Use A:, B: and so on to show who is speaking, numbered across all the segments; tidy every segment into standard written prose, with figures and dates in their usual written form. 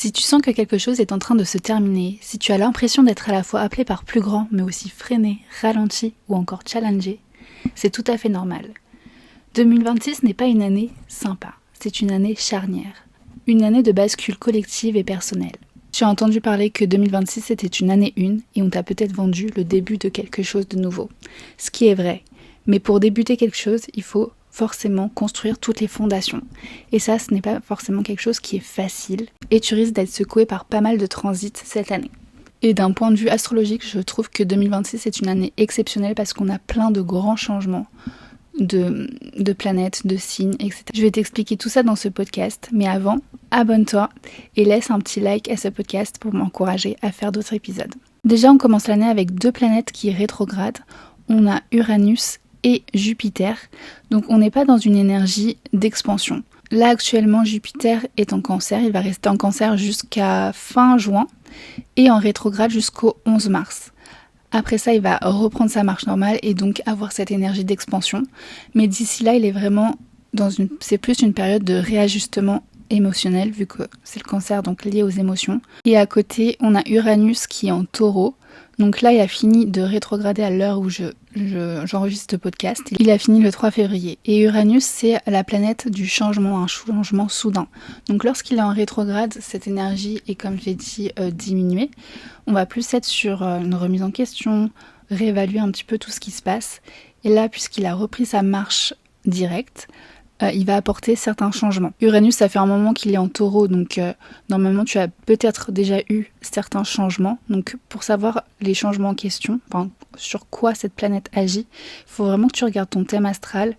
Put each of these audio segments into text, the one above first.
A: Si tu sens que quelque chose est en train de se terminer, si tu as l'impression d'être à la fois appelé par plus grand, mais aussi freiné, ralenti ou encore challengé, c'est tout à fait normal. 2026 n'est pas une année sympa, c'est une année charnière. Une année de bascule collective et personnelle. Tu as entendu parler que 2026 était une année 1 et on t'a peut-être vendu le début de quelque chose de nouveau. Ce qui est vrai. Mais pour débuter quelque chose, il faut forcément construire toutes les fondations. Et ça, ce n'est pas forcément quelque chose qui est facile. Et tu risques d'être secoué par pas mal de transits cette année. Et d'un point de vue astrologique, je trouve que 2026 est une année exceptionnelle parce qu'on a plein de grands changements de planètes, de signes, etc. Je vais t'expliquer tout ça dans ce podcast, mais avant, abonne-toi et laisse un petit like à ce podcast pour m'encourager à faire d'autres épisodes. Déjà, on commence l'année avec 2 planètes qui rétrogradent. On a Uranus et Jupiter, donc on n'est pas dans une énergie d'expansion. Là actuellement Jupiter est en Cancer, il va rester en Cancer jusqu'à fin juin et en rétrograde jusqu'au 11 mars. Après ça il va reprendre sa marche normale et donc avoir cette énergie d'expansion, mais d'ici là il est vraiment c'est plus une période de réajustement émotionnel vu que c'est le Cancer donc lié aux émotions. Et à côté on a Uranus qui est en Taureau. Donc là, il a fini de rétrograder à l'heure où j'enregistre ce podcast. Il a fini le 3 février. Et Uranus, c'est la planète du changement, un changement soudain. Donc lorsqu'il est en rétrograde, cette énergie est, comme j'ai dit, diminuée. On va plus être sur une remise en question, réévaluer un petit peu tout ce qui se passe. Et là, puisqu'il a repris sa marche directe, il va apporter certains changements. Uranus, ça fait un moment qu'il est en Taureau, donc normalement tu as peut-être déjà eu certains changements. Donc pour savoir les changements en question, sur quoi cette planète agit, il faut vraiment que tu regardes ton thème astral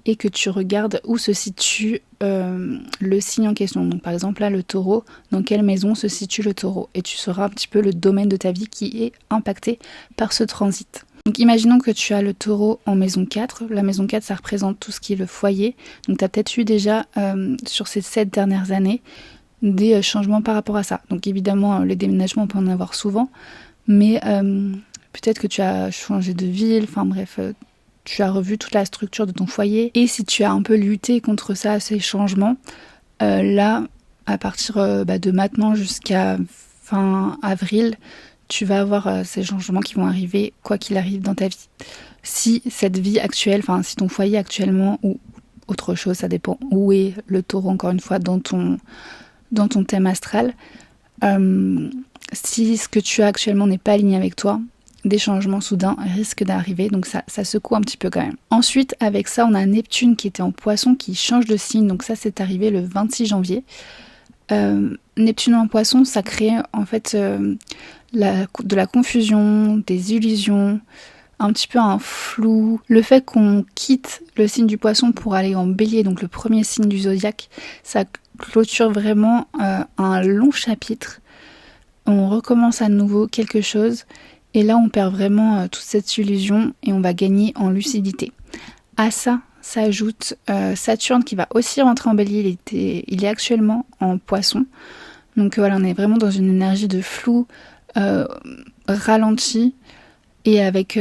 A: et que tu regardes où se situe le signe en question. Donc par exemple là, le Taureau, dans quelle maison se situe le Taureau? Et tu sauras un petit peu le domaine de ta vie qui est impacté par ce transit. Donc imaginons que tu as le Taureau en maison 4. La maison 4, ça représente tout ce qui est le foyer. Donc tu as peut-être eu déjà, sur ces 7 dernières années, des changements par rapport à ça. Donc évidemment, les déménagements, on peut en avoir souvent. Mais peut-être que tu as changé de ville. Enfin bref, tu as revu toute la structure de ton foyer. Et si tu as un peu lutté contre ça, ces changements, là, à partir de maintenant jusqu'à fin avril, tu vas avoir ces changements qui vont arriver quoi qu'il arrive dans ta vie. Si cette vie actuelle, si ton foyer actuellement ou autre chose, ça dépend où est le Taureau encore une fois dans ton thème astral, si ce que tu as actuellement n'est pas aligné avec toi, des changements soudains risquent d'arriver, donc ça secoue un petit peu quand même. Ensuite, avec ça, on a Neptune qui était en Poisson qui change de signe, donc ça c'est arrivé le 26 janvier. Neptune en Poisson, ça crée en fait de la confusion, des illusions, un petit peu un flou. Le fait qu'on quitte le signe du Poisson pour aller en Bélier, donc le premier signe du zodiaque, ça clôture vraiment un long chapitre. On recommence à nouveau quelque chose et là on perd vraiment toute cette illusion et on va gagner en lucidité. À ça s'ajoute Saturne qui va aussi rentrer en Bélier, il est actuellement en Poisson. Donc voilà, on est vraiment dans une énergie de flou, ralenti, et avec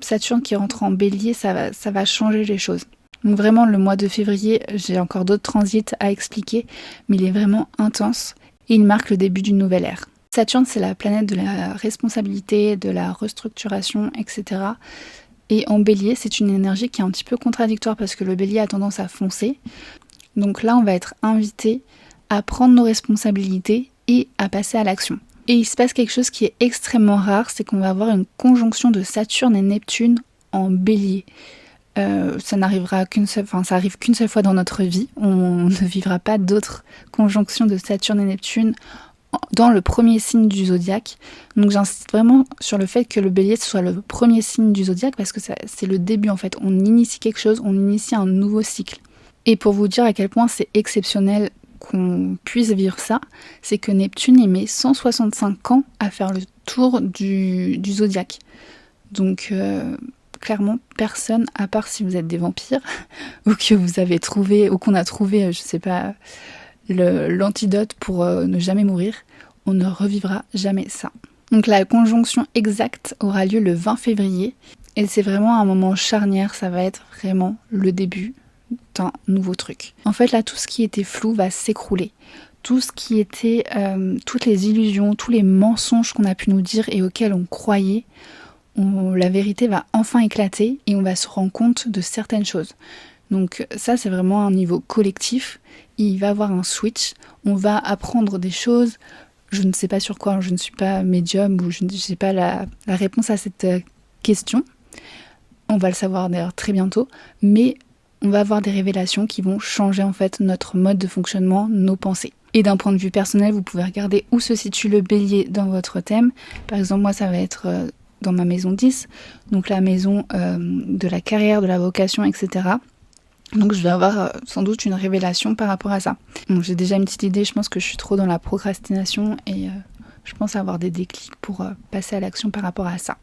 A: Saturne qui rentre en Bélier, ça va changer les choses. Donc vraiment, le mois de février, j'ai encore d'autres transits à expliquer, mais il est vraiment intense et il marque le début d'une nouvelle ère. Saturne, c'est la planète de la responsabilité, de la restructuration, etc. Et en Bélier, c'est une énergie qui est un petit peu contradictoire parce que le Bélier a tendance à foncer. Donc là, on va être invité à prendre nos responsabilités et à passer à l'action. Et il se passe quelque chose qui est extrêmement rare, c'est qu'on va avoir une conjonction de Saturne et Neptune en Bélier. Ça n'arrivera ça arrive qu'une seule fois dans notre vie. On ne vivra pas d'autres conjonctions de Saturne et Neptune dans le premier signe du zodiaque. Donc j'insiste vraiment sur le fait que le Bélier soit le premier signe du zodiaque parce que c'est le début en fait. On initie quelque chose, on initie un nouveau cycle. Et pour vous dire à quel point c'est exceptionnel qu'on puisse vivre ça, c'est que Neptune il met 165 ans à faire le tour du zodiaque. Donc clairement personne, à part si vous êtes des vampires ou que vous avez trouvé ou qu'on a trouvé, je sais pas, l'antidote pour ne jamais mourir, on ne revivra jamais ça. Donc la conjonction exacte aura lieu le 20 février et c'est vraiment un moment charnière, ça va être vraiment le début d'un nouveau truc. En fait là tout ce qui était flou va s'écrouler. tout ce qui était, toutes les illusions, tous les mensonges qu'on a pu nous dire et auxquels on croyait, la vérité va enfin éclater et on va se rendre compte de certaines choses. Donc ça, c'est vraiment un niveau collectif. Il va y avoir un switch, on va apprendre des choses. Je ne sais pas sur quoi, je ne suis pas médium ou je ne sais pas la réponse à cette question. On va le savoir d'ailleurs très bientôt, mais on va avoir des révélations qui vont changer en fait notre mode de fonctionnement, nos pensées. Et d'un point de vue personnel, vous pouvez regarder où se situe le bélier dans votre thème. Par exemple, moi, ça va être dans ma maison 10, donc la maison de la carrière, de la vocation, etc. Donc je vais avoir sans doute une révélation par rapport à ça. Bon, j'ai déjà une petite idée, je pense que je suis trop dans la procrastination et je pense avoir des déclics pour passer à l'action par rapport à ça.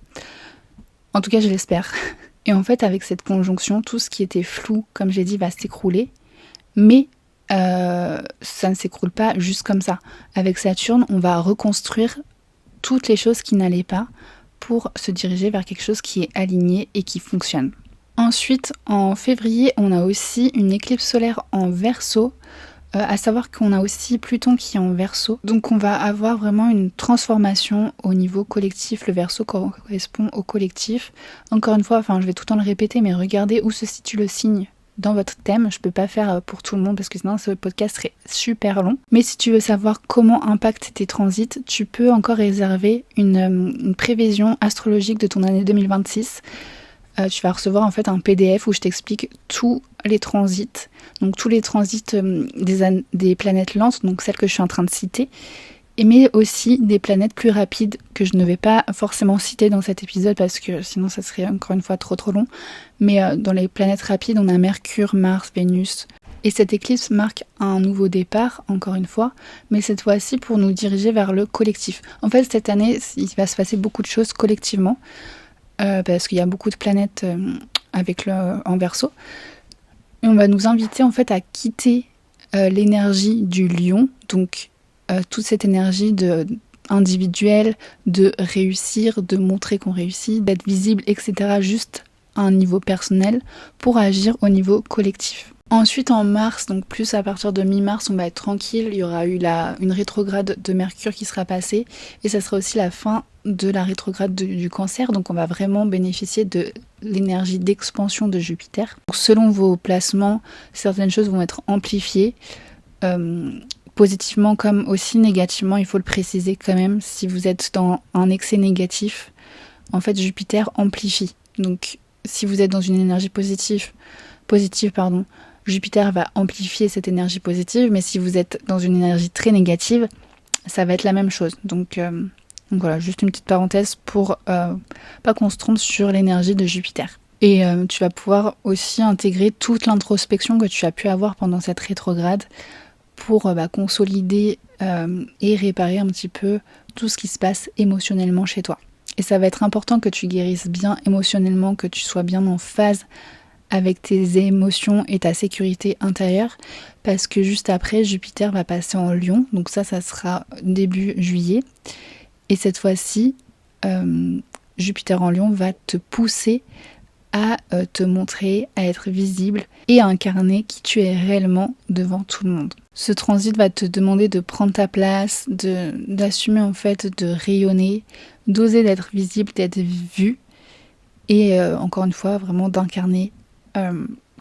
A: En tout cas, je l'espère. Et en fait, avec cette conjonction, tout ce qui était flou, comme j'ai dit, va s'écrouler. Mais ça ne s'écroule pas juste comme ça. Avec Saturne, on va reconstruire toutes les choses qui n'allaient pas pour se diriger vers quelque chose qui est aligné et qui fonctionne. Ensuite, en février, on a aussi une éclipse solaire en Verseau, à savoir qu'on a aussi Pluton qui est en Verseau. Donc on va avoir vraiment une transformation au niveau collectif. Le Verseau correspond au collectif. Encore une fois, je vais tout le temps le répéter, mais regardez où se situe le signe dans votre thème. Je peux pas faire pour tout le monde parce que sinon ce podcast serait super long. Mais si tu veux savoir comment impactent tes transits, tu peux encore réserver une prévision astrologique de ton année 2026. Tu vas recevoir en fait un PDF où je t'explique tous les transits, donc tous les transits des planètes lentes, donc celles que je suis en train de citer, mais aussi des planètes plus rapides que je ne vais pas forcément citer dans cet épisode parce que sinon ça serait encore une fois trop long. Mais dans les planètes rapides, on a Mercure, Mars, Vénus. Et cette éclipse marque un nouveau départ, encore une fois, mais cette fois-ci pour nous diriger vers le collectif. En fait, cette année, il va se passer beaucoup de choses collectivement. Parce qu'il y a beaucoup de planètes en Verseau. Et on va nous inviter en fait à quitter l'énergie du lion, donc toute cette énergie individuelle, de réussir, de montrer qu'on réussit, d'être visible, etc. juste à un niveau personnel pour agir au niveau collectif. Ensuite en mars, donc plus à partir de mi-mars, on va être tranquille, il y aura eu une rétrograde de Mercure qui sera passée et ça sera aussi la fin de la rétrograde du Cancer, donc on va vraiment bénéficier de l'énergie d'expansion de Jupiter. Donc, selon vos placements, certaines choses vont être amplifiées, positivement comme aussi négativement, il faut le préciser quand même, si vous êtes dans un excès négatif, en fait Jupiter amplifie. Donc si vous êtes dans une énergie positive, Jupiter va amplifier cette énergie positive, mais si vous êtes dans une énergie très négative, ça va être la même chose. Donc voilà, juste une petite parenthèse pour pas qu'on se trompe sur l'énergie de Jupiter. Et tu vas pouvoir aussi intégrer toute l'introspection que tu as pu avoir pendant cette rétrograde pour consolider et réparer un petit peu tout ce qui se passe émotionnellement chez toi. Et ça va être important que tu guérisses bien émotionnellement, que tu sois bien en phase avec tes émotions et ta sécurité intérieure, parce que juste après, Jupiter va passer en Lion, donc ça sera début juillet. Et cette fois-ci, Jupiter en Lion va te pousser à te montrer, à être visible et à incarner qui tu es réellement devant tout le monde. Ce transit va te demander de prendre ta place, d'assumer en fait, de rayonner, d'oser d'être visible, d'être vu et encore une fois vraiment d'incarner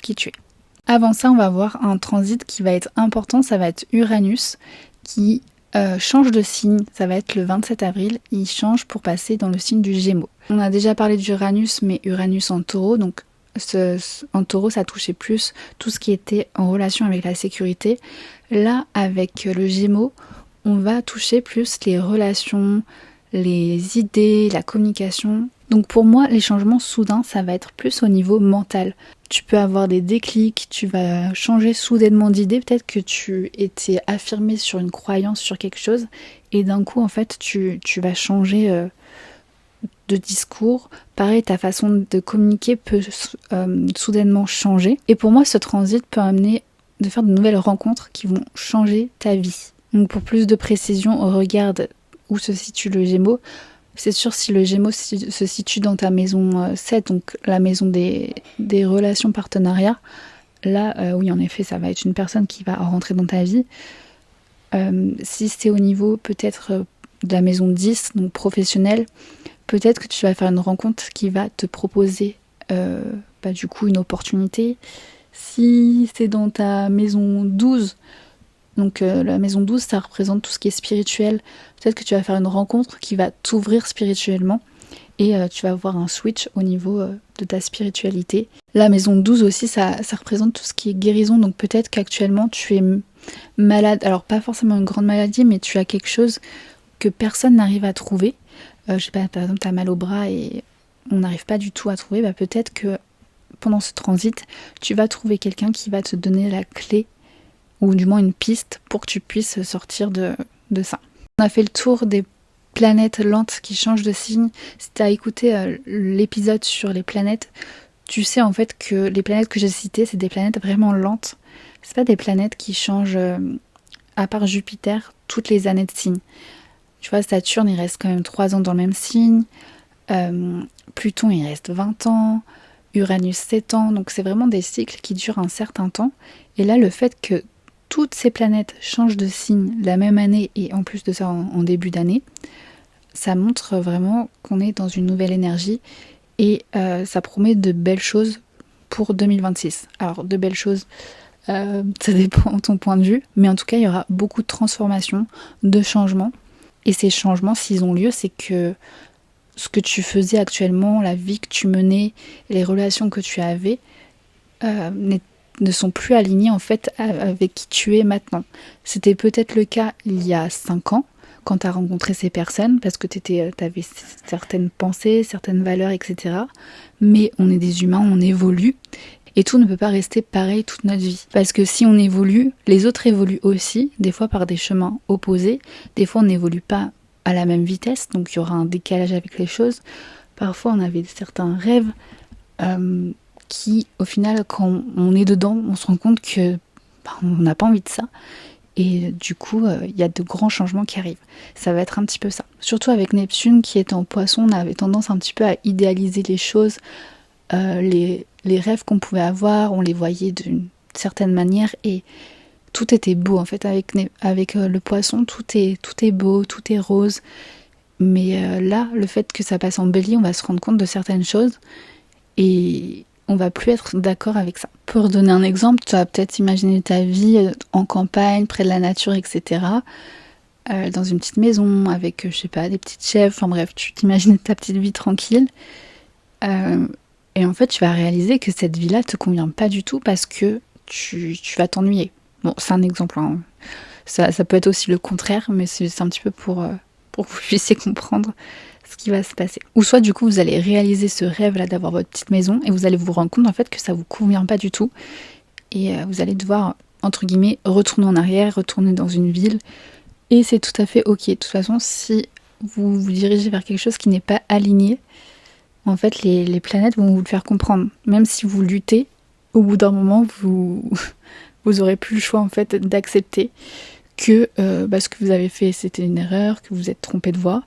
A: qui tu es. Avant ça, on va avoir un transit qui va être important, ça va être Uranus qui change de signe, ça va être le 27 avril, il change pour passer dans le signe du Gémeaux. On a déjà parlé d'Uranus, mais Uranus en Taureau, donc en Taureau ça touchait plus tout ce qui était en relation avec la sécurité. Là, avec le Gémeaux, on va toucher plus les relations, les idées, la communication. Donc pour moi, les changements soudains, ça va être plus au niveau mental. Tu peux avoir des déclics, tu vas changer soudainement d'idée, peut-être que tu étais affirmé sur une croyance, sur quelque chose, et d'un coup, en fait, tu vas changer de discours. Pareil, ta façon de communiquer peut soudainement changer. Et pour moi, ce transit peut amener de faire de nouvelles rencontres qui vont changer ta vie. Donc pour plus de précision, regarde où se situe le Gémeaux. C'est sûr, si le Gémeaux se situe dans ta maison 7, donc la maison des relations partenariats, là, oui, en effet, ça va être une personne qui va rentrer dans ta vie. Si c'est au niveau peut-être de la maison 10, donc professionnelle, peut-être que tu vas faire une rencontre qui va te proposer du coup une opportunité. Si c'est dans ta maison 12, donc la maison 12, ça représente tout ce qui est spirituel, peut-être que tu vas faire une rencontre qui va t'ouvrir spirituellement et tu vas avoir un switch au niveau de ta spiritualité. La maison 12 aussi, ça représente tout ce qui est guérison, donc peut-être qu'actuellement tu es malade, alors pas forcément une grande maladie, mais tu as quelque chose que personne n'arrive à trouver. Je sais pas, par exemple, tu as mal au bras et on n'arrive pas du tout à trouver, peut-être que pendant ce transit, tu vas trouver quelqu'un qui va te donner la clé, ou du moins une piste, pour que tu puisses sortir de ça. On a fait le tour des planètes lentes qui changent de signe. Si tu as écouté l'épisode sur les planètes, tu sais en fait que les planètes que j'ai citées, c'est des planètes vraiment lentes. C'est pas des planètes qui changent, à part Jupiter, toutes les années de signe. Tu vois, Saturne, il reste quand même 3 ans dans le même signe. Pluton, il reste 20 ans. Uranus, 7 ans. Donc c'est vraiment des cycles qui durent un certain temps. Et là, le fait que toutes ces planètes changent de signe la même année, et en plus de ça en début d'année, ça montre vraiment qu'on est dans une nouvelle énergie. Et ça promet de belles choses pour 2026. Alors, de belles choses, ça dépend de ton point de vue. Mais en tout cas, il y aura beaucoup de transformations, de changements. Et ces changements, s'ils ont lieu, c'est que ce que tu faisais actuellement, la vie que tu menais, les relations que tu avais, ne sont plus alignées en fait avec qui tu es maintenant. C'était peut-être le cas il y a 5 ans, quand tu as rencontré ces personnes, parce que tu avais certaines pensées, certaines valeurs, etc. Mais on est des humains, on évolue. Et tout ne peut pas rester pareil toute notre vie. Parce que si on évolue, les autres évoluent aussi, des fois par des chemins opposés. Des fois, on n'évolue pas à la même vitesse, donc il y aura un décalage avec les choses. Parfois, on avait certains rêves qui, au final, quand on est dedans, on se rend compte que on n'a pas envie de ça. Et du coup, il y a de grands changements qui arrivent. Ça va être un petit peu ça. Surtout avec Neptune qui est en Poisson, on avait tendance un petit peu à idéaliser les choses. Les rêves qu'on pouvait avoir, on les voyait d'une certaine manière et tout était beau en fait. Avec le Poisson, tout est beau, tout est rose. Mais là, le fait que ça passe en Bélier, on va se rendre compte de certaines choses et on va plus être d'accord avec ça. Pour donner un exemple, tu vas peut-être imaginer ta vie en campagne, près de la nature, etc. Dans une petite maison avec, je sais pas, des petites chèvres. Enfin bref, tu t'imagines ta petite vie tranquille. Et en fait, tu vas réaliser que cette vie-là te convient pas du tout parce que tu vas t'ennuyer. Bon, c'est un exemple. Hein. Ça peut être aussi le contraire, mais c'est un petit peu pour que vous puissiez comprendre ce qui va se passer. Ou soit du coup vous allez réaliser ce rêve là d'avoir votre petite maison et vous allez vous rendre compte en fait que ça vous convient pas du tout et vous allez devoir entre guillemets retourner en arrière, retourner dans une ville et c'est tout à fait ok. De toute façon, si vous vous dirigez vers quelque chose qui n'est pas aligné, en fait les planètes vont vous le faire comprendre. Même si vous luttez, au bout d'un moment vous aurez plus le choix en fait d'accepter que ce que vous avez fait c'était une erreur, que vous êtes trompé de voie.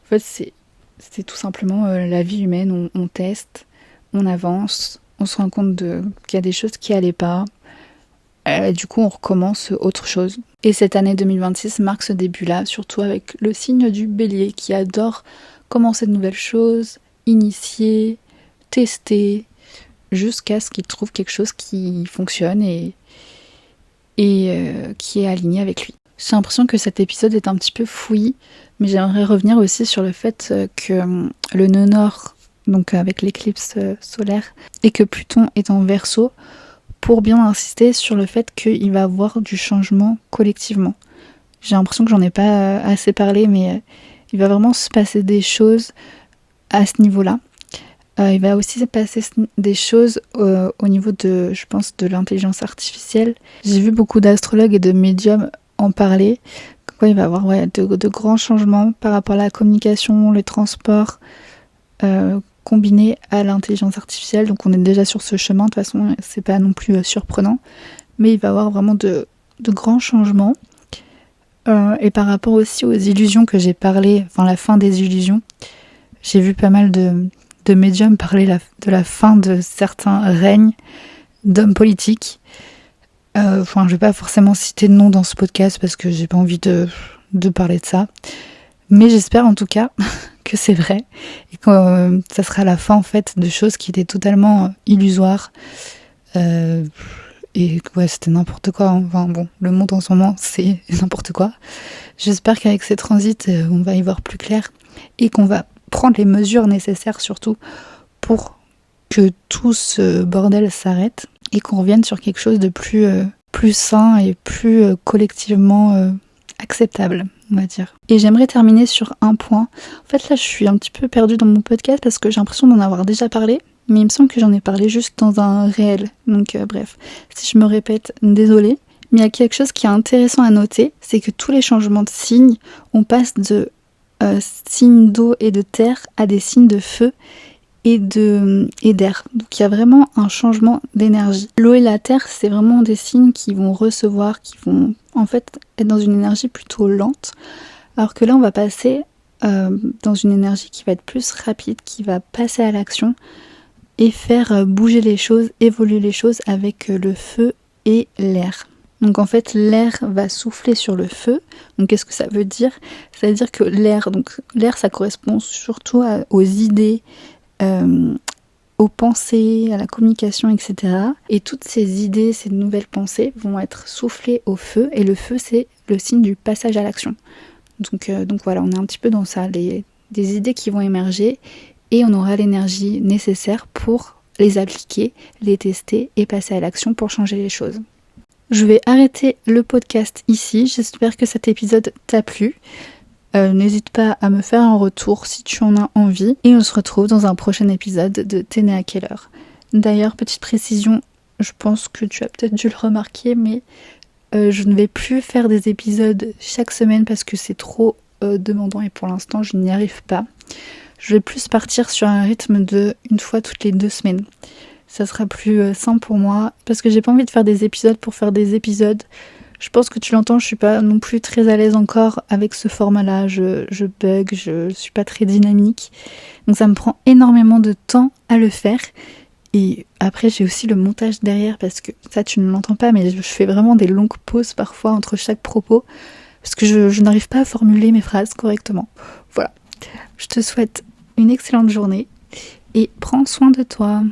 A: En fait, c'est tout simplement la vie humaine, on teste, on avance, on se rend compte qu'il y a des choses qui n'allaient pas, du coup on recommence autre chose. Et cette année 2026 marque ce début-là, surtout avec le signe du Bélier qui adore commencer de nouvelles choses, initier, tester, jusqu'à ce qu'il trouve quelque chose qui fonctionne et qui est aligné avec lui. J'ai l'impression que cet épisode est un petit peu fouillis, mais j'aimerais revenir aussi sur le fait que le nœud nord, donc avec l'éclipse solaire, et que Pluton est en Verseau, pour bien insister sur le fait qu'il va y avoir du changement collectivement. J'ai l'impression que j'en ai pas assez parlé, mais il va vraiment se passer des choses à ce niveau-là. Il va aussi se passer des choses au niveau de, je pense, de l'intelligence artificielle. J'ai vu beaucoup d'astrologues et de médiums en parler. Quoi, il va y avoir de grands changements par rapport à la communication, les transports, combinés à l'intelligence artificielle. Donc on est déjà sur ce chemin, de toute façon, c'est pas non plus surprenant. Mais il va y avoir vraiment de grands changements. Et par rapport aussi aux illusions que j'ai parlé, enfin la fin des illusions, j'ai vu pas mal de médiums parler de la fin de certains règnes d'hommes politiques. Je vais pas forcément citer de nom dans ce podcast parce que j'ai pas envie de parler de ça. Mais j'espère en tout cas que c'est vrai et que ça sera la fin en fait de choses qui étaient totalement illusoires. Et ouais, c'était n'importe quoi. Enfin bon, le monde en ce moment, c'est n'importe quoi. J'espère qu'avec ces transits, on va y voir plus clair et qu'on va prendre les mesures nécessaires surtout pour que tout ce bordel s'arrête et qu'on revienne sur quelque chose de plus sain et plus collectivement acceptable, on va dire. Et j'aimerais terminer sur un point. En fait, là, je suis un petit peu perdue dans mon podcast parce que j'ai l'impression d'en avoir déjà parlé, mais il me semble que j'en ai parlé juste dans un réel. Donc bref, si je me répète, désolée. Mais il y a quelque chose qui est intéressant à noter, c'est que tous les changements de signes, on passe de signes d'eau et de terre à des signes de feu et d'air. Donc il y a vraiment un changement d'énergie. L'eau et la terre, c'est vraiment des signes qui vont recevoir, qui vont en fait être dans une énergie plutôt lente. Alors que là, on va passer dans une énergie qui va être plus rapide, qui va passer à l'action et faire bouger les choses, évoluer les choses avec le feu et l'air. Donc en fait, l'air va souffler sur le feu. Donc qu'est-ce que ça veut dire ? Ça veut dire que l'air, ça correspond surtout aux idées, aux pensées, à la communication, etc. Et toutes ces idées, ces nouvelles pensées vont être soufflées au feu. Et le feu, c'est le signe du passage à l'action. Donc voilà, on est un petit peu dans ça, des idées qui vont émerger et on aura l'énergie nécessaire pour les appliquer, les tester et passer à l'action pour changer les choses. Je vais arrêter le podcast ici. J'espère que cet épisode t'a plu. N'hésite pas à me faire un retour si tu en as envie. Et on se retrouve dans un prochain épisode de T'es né à quelle heure ? D'ailleurs, petite précision, je pense que tu as peut-être dû le remarquer, mais je ne vais plus faire des épisodes chaque semaine parce que c'est trop demandant et pour l'instant je n'y arrive pas. Je vais plus partir sur un rythme de une fois toutes les 2 semaines. Ça sera plus simple pour moi parce que j'ai pas envie de faire des épisodes pour faire des épisodes. Je pense que tu l'entends, je suis pas non plus très à l'aise encore avec ce format-là. Je bug, je suis pas très dynamique. Donc ça me prend énormément de temps à le faire. Et après j'ai aussi le montage derrière parce que ça tu ne l'entends pas, mais je fais vraiment des longues pauses parfois entre chaque propos parce que je n'arrive pas à formuler mes phrases correctement. Voilà. Je te souhaite une excellente journée et prends soin de toi.